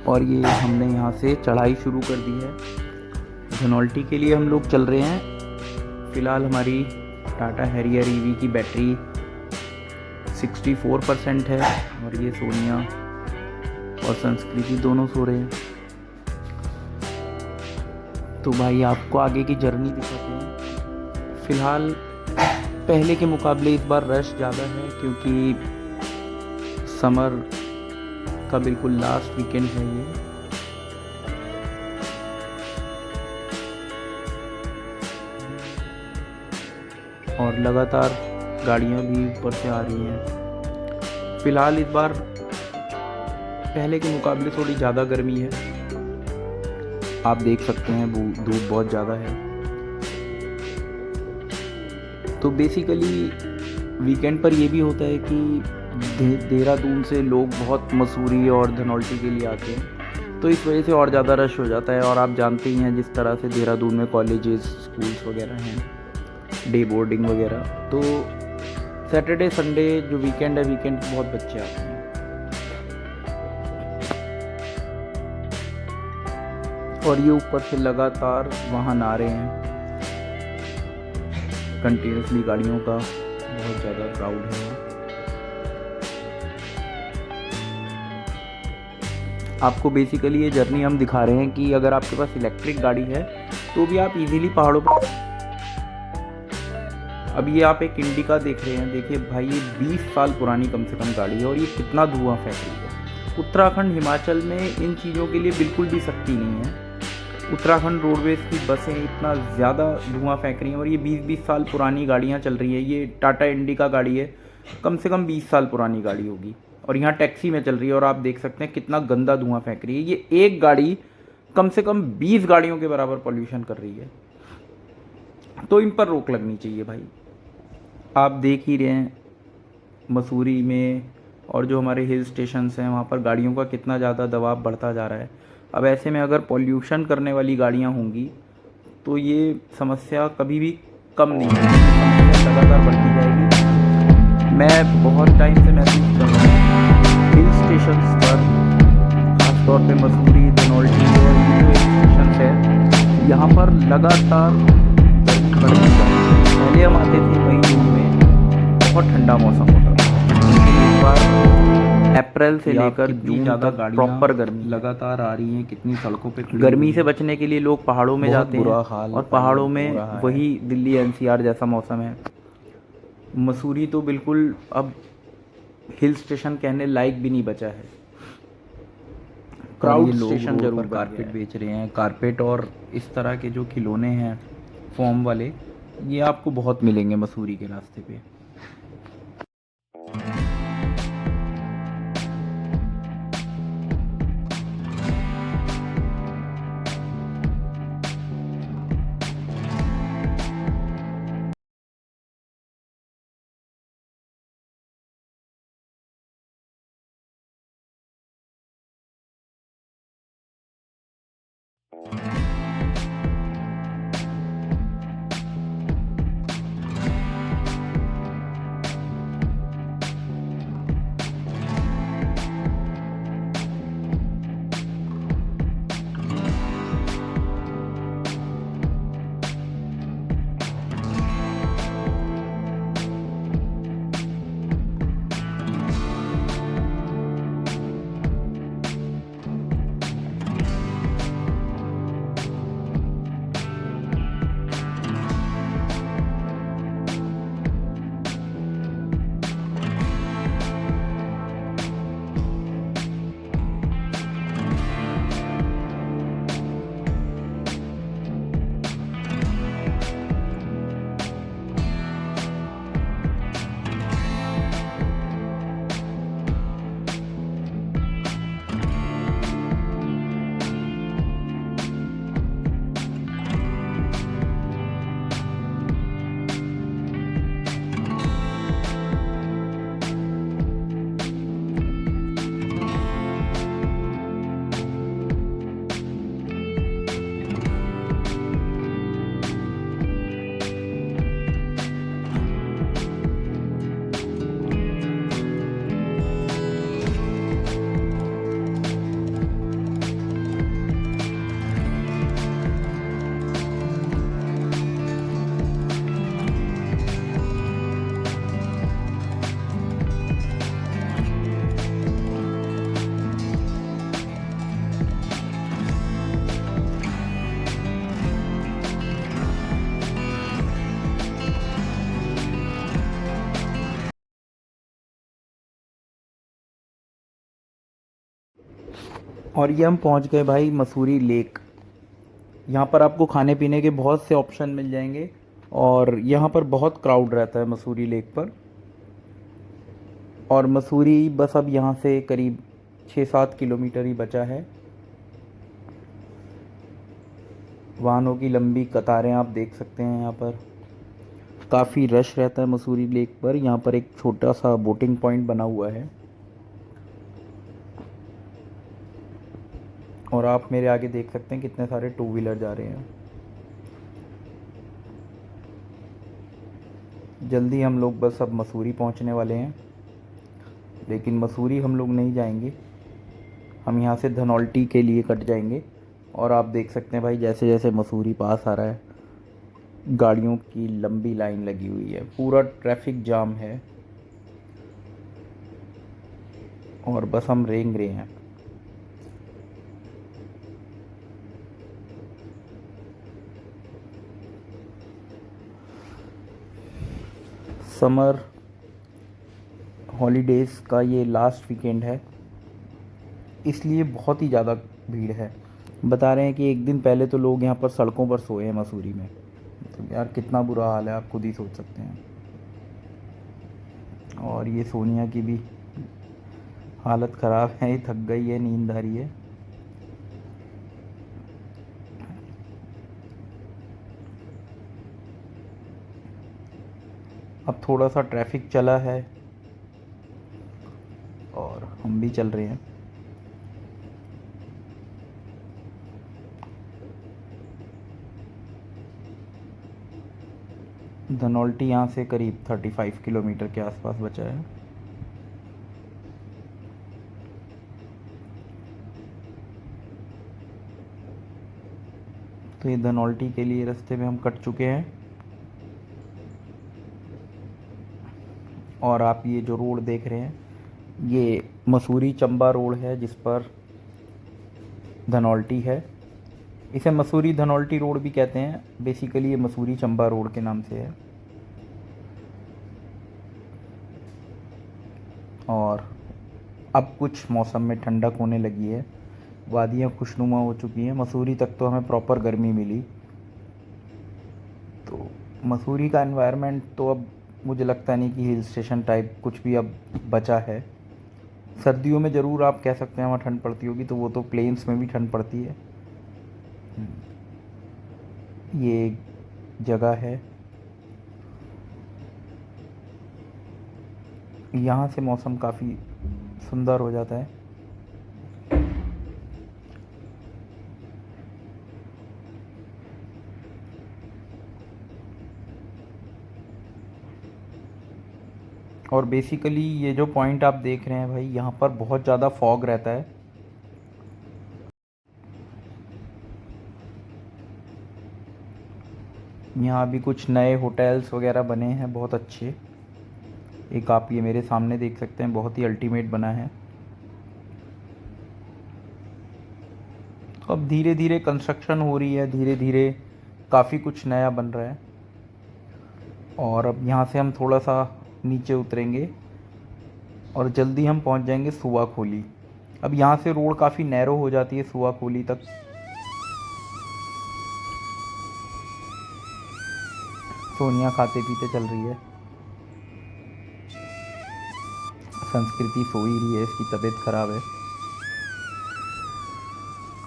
और ये हमने यहाँ से चढ़ाई शुरू कर दी है। धनौल्टी के लिए हम लोग चल रहे हैं। फ़िलहाल हमारी टाटा हैरियर ईवी की बैटरी 64% है और ये सोनिया और संस्कृति दोनों सो रहे हैं। तो भाई आपको आगे की जर्नी दिखाते हैं। फ़िलहाल पहले के मुकाबले इस बार रश ज़्यादा है क्योंकि समर का बिल्कुल लास्ट वीकेंड है ये। और लगातार गाड़ियाँ भी ऊपर से आ रही हैं। फ़िलहाल इस बार पहले के मुकाबले थोड़ी ज़्यादा गर्मी है, आप देख सकते हैं धूप बहुत ज़्यादा है। तो बेसिकली वीकेंड पर ये भी होता है कि देहरादून से लोग बहुत मसूरी और धनौल्टी के लिए आते हैं, तो इस वजह से और ज़्यादा रश हो जाता है। और आप जानते ही हैं जिस तरह से देहरादून में कॉलेजेस स्कूल्स वगैरह हैं, डे बोर्डिंग वगैरह, तो सैटरडे संडे जो वीकेंड है, वीकेंड पर बहुत बच्चे आते हैं। और ये ऊपर से लगातार वाहन आ रहे हैं, कंटिन्यूसली गाड़ियों का बहुत ज़्यादा क्राउड है। आपको बेसिकली ये जर्नी हम दिखा रहे हैं कि अगर आपके पास इलेक्ट्रिक गाड़ी है तो भी आप इजीली पहाड़ों पर। अब ये आप एक इंडिका देख रहे हैं, देखिए भाई ये 20 साल पुरानी कम से कम गाड़ी है और ये कितना धुआं फेंक रही है। उत्तराखंड हिमाचल में इन चीज़ों के लिए बिल्कुल भी सख्ती नहीं है। उत्तराखंड रोडवेज़ की बसें इतना ज़्यादा धुआं फेंक रही हैं और ये 20-20 साल पुरानी गाड़ियाँ चल रही हैं। ये टाटा इंडिका गाड़ी है, कम से कम 20 साल पुरानी गाड़ी होगी और यहाँ टैक्सी में चल रही है और आप देख सकते हैं कितना गंदा धुआं फेंक रही है। ये एक गाड़ी कम से कम 20 गाड़ियों के बराबर पॉल्यूशन कर रही है, तो इन पर रोक लगनी चाहिए भाई। आप देख ही रहे हैं मसूरी में और जो हमारे हिल स्टेशंस हैं वहाँ पर गाड़ियों का कितना ज़्यादा दबाव बढ़ता जा रहा है। अब ऐसे में अगर पॉल्यूशन करने वाली गाड़ियाँ होंगी तो ये समस्या कभी भी कम नहीं होगी, समस्या लगातार बढ़ती जाएगी। मैं बहुत टाइम से महसूस कर रहा हूँ हिल स्टेशंस पर, ख़ासतौर पे मसूरी, धनौल्टी और ये जो हिल स्टेशन है यहाँ पर लगातार गर्मी बढ़ती जा रही है। पहले हम आते थे मई जून में, बहुत ठंडा मौसम होता था, इस बार अप्रैल से लेकर जून तक प्रॉपर गर्मी लगातार आ रही है। कितनी सड़कों पे गर्मी से बचने के लिए लोग पहाड़ों में जाते हैं और पहाड़ों में वही दिल्ली एनसीआर जैसा मौसम है। मसूरी तो बिल्कुल अब हिल स्टेशन कहने लायक भी नहीं बचा है। क्राउड स्टेशन जरूर कारपेट बेच रहे हैं, कारपेट और इस तरह के जो खिलौने हैं फोम वाले, ये आपको बहुत मिलेंगे मसूरी के रास्ते पे। और ये हम पहुंच गए भाई मसूरी लेक। यहाँ पर आपको खाने पीने के बहुत से ऑप्शन मिल जाएंगे और यहाँ पर बहुत क्राउड रहता है मसूरी लेक पर। और मसूरी बस अब यहाँ से करीब 6-7 किलोमीटर ही बचा है। वाहनों की लंबी कतारें आप देख सकते हैं। यहाँ पर काफ़ी रश रहता है मसूरी लेक पर। यहाँ पर एक छोटा सा बोटिंग पॉइंट बना हुआ है और आप मेरे आगे देख सकते हैं कितने सारे टू व्हीलर जा रहे हैं। जल्दी हम लोग बस अब मसूरी पहुंचने वाले हैं, लेकिन मसूरी हम लोग नहीं जाएंगे, हम यहाँ से धनौल्टी के लिए कट जाएंगे। और आप देख सकते हैं भाई जैसे जैसे मसूरी पास आ रहा है गाड़ियों की लंबी लाइन लगी हुई है, पूरा ट्रैफिक जाम है और बस हम रेंग रहे हैं। समर हॉलीडेज़ का ये लास्ट वीकेंड है, इसलिए बहुत ही ज़्यादा भीड़ है। बता रहे हैं कि एक दिन पहले तो लोग यहाँ पर सड़कों पर सोए हैं मसूरी में। तो यार कितना बुरा हाल है, आप खुद ही सोच सकते हैं। और ये सोनिया की भी हालत ख़राब है, ये थक गई है, नींद आ रही है। अब थोड़ा सा ट्रैफिक चला है और हम भी चल रहे हैं। धनौल्टी यहाँ से करीब 35 किलोमीटर के आसपास बचा है। तो ये धनौल्टी के लिए रास्ते में हम कट चुके हैं और आप ये जो रोड देख रहे हैं ये मसूरी चंबा रोड है, जिस पर धनौल्टी है। इसे मसूरी धनौल्टी रोड भी कहते हैं, बेसिकली ये मसूरी चंबा रोड के नाम से है। और अब कुछ मौसम में ठंडक होने लगी है, वादियाँ खुशनुमा हो चुकी हैं। मसूरी तक तो हमें प्रॉपर गर्मी मिली, तो मसूरी का एनवायरनमेंट तो अब मुझे लगता नहीं कि हिल स्टेशन टाइप कुछ भी अब बचा है। सर्दियों में ज़रूर आप कह सकते हैं वहाँ ठंड पड़ती होगी, तो वो तो प्लेन्स में भी ठंड पड़ती है। ये एक जगह है, यहाँ से मौसम काफ़ी सुंदर हो जाता है। और बेसिकली ये जो पॉइंट आप देख रहे हैं भाई, यहाँ पर बहुत ज़्यादा फॉग रहता है। यहाँ भी कुछ नए होटल्स वगैरह बने हैं बहुत अच्छे। एक आप ये मेरे सामने देख सकते हैं, बहुत ही अल्टीमेट बना है। तो अब धीरे धीरे कंस्ट्रक्शन हो रही है, धीरे धीरे काफ़ी कुछ नया बन रहा है। और अब यहाँ से हम थोड़ा सा नीचे उतरेंगे और जल्दी हम पहुँच जाएंगे सुवा खोली। अब यहाँ से रोड काफ़ी नैरो हो जाती है सुवा खोली तक। सोनिया खाते पीते चल रही है, संस्कृति सो ही रही है, इसकी तबीयत ख़राब है।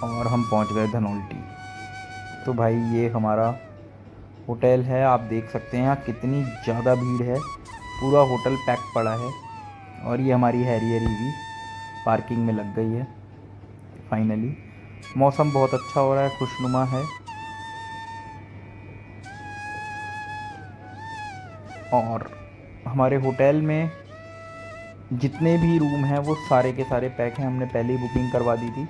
और हम पहुंच गए धनौल्टी। तो भाई ये हमारा होटल है, आप देख सकते हैं यहाँ कितनी ज़्यादा भीड़ है, पूरा होटल पैक पड़ा है। और ये हमारी हैरियर ईवी पार्किंग में लग गई है फाइनली। मौसम बहुत अच्छा हो रहा है, खुशनुमा है। और हमारे होटल में जितने भी रूम हैं वो सारे के सारे पैक हैं, हमने पहले ही बुकिंग करवा दी थी।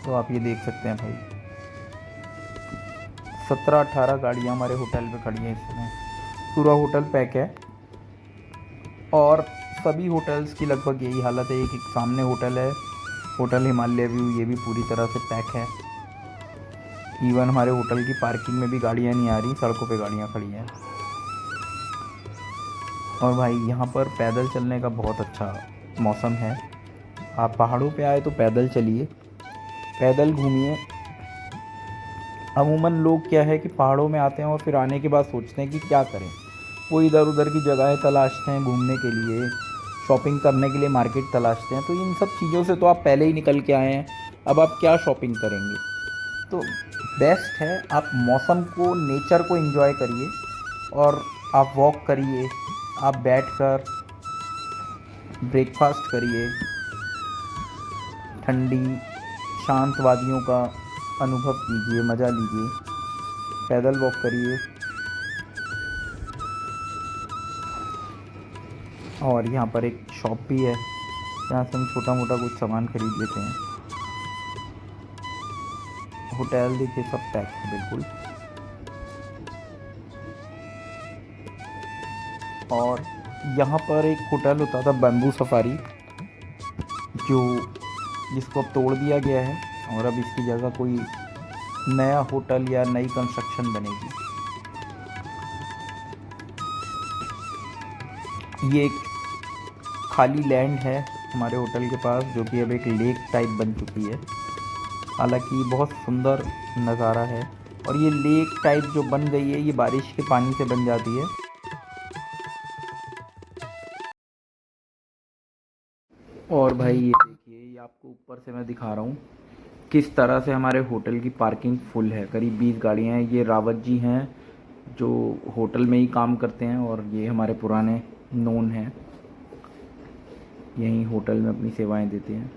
तो आप ये देख सकते हैं भाई 17-18 गाड़ियाँ हमारे होटल में खड़ी हैं इस समय, पूरा होटल पैक है। और सभी होटल्स की लगभग यही हालत है। एक सामने होटल है, होटल हिमालय व्यू, ये भी पूरी तरह से पैक है। इवन हमारे होटल की पार्किंग में भी गाड़ियाँ नहीं आ रही, सड़कों पे गाड़ियाँ खड़ी हैं। और भाई यहाँ पर पैदल चलने का बहुत अच्छा मौसम है, आप पहाड़ों पे आए तो पैदल चलिए, पैदल घूमिए। अमूमन लोग क्या है कि पहाड़ों में आते हैं और फिर आने के बाद सोचते हैं कि क्या करें। वो इधर उधर की जगहें तलाशते हैं घूमने के लिए, शॉपिंग करने के लिए मार्केट तलाशते हैं। तो इन सब चीज़ों से तो आप पहले ही निकल के आए हैं, अब आप क्या शॉपिंग करेंगे। तो बेस्ट है आप मौसम को, नेचर को एंजॉय करिए और आप वॉक करिए, आप बैठकर ब्रेकफास्ट करिए, ठंडी शांत वादियों का अनुभव कीजिए, मज़ा लीजिए, पैदल वॉक करिए। और यहाँ पर एक शॉप भी है जहाँ से हम छोटा मोटा कुछ सामान खरीद लेते हैं। होटल देखिए सब पैक है बिल्कुल। और यहाँ पर एक होटल होता था बम्बू सफारी, जो जिसको अब तोड़ दिया गया है और अब इसकी जगह कोई नया होटल या नई कंस्ट्रक्शन बनेगी। ये एक खाली लैंड है हमारे होटल के पास, जो कि अब एक लेक टाइप बन चुकी है। हालांकि बहुत सुंदर नज़ारा है, और ये लेक टाइप जो बन गई है ये बारिश के पानी से बन जाती है। और भाई ये देखिए, ये आपको ऊपर से मैं दिखा रहा हूँ किस तरह से हमारे होटल की पार्किंग फुल है। करीब 20 गाड़ियाँ हैं। ये रावत जी हैं जो होटल में ही काम करते हैं और ये हमारे पुराने नोन हैं, यहीं होटल में अपनी सेवाएं देते हैं।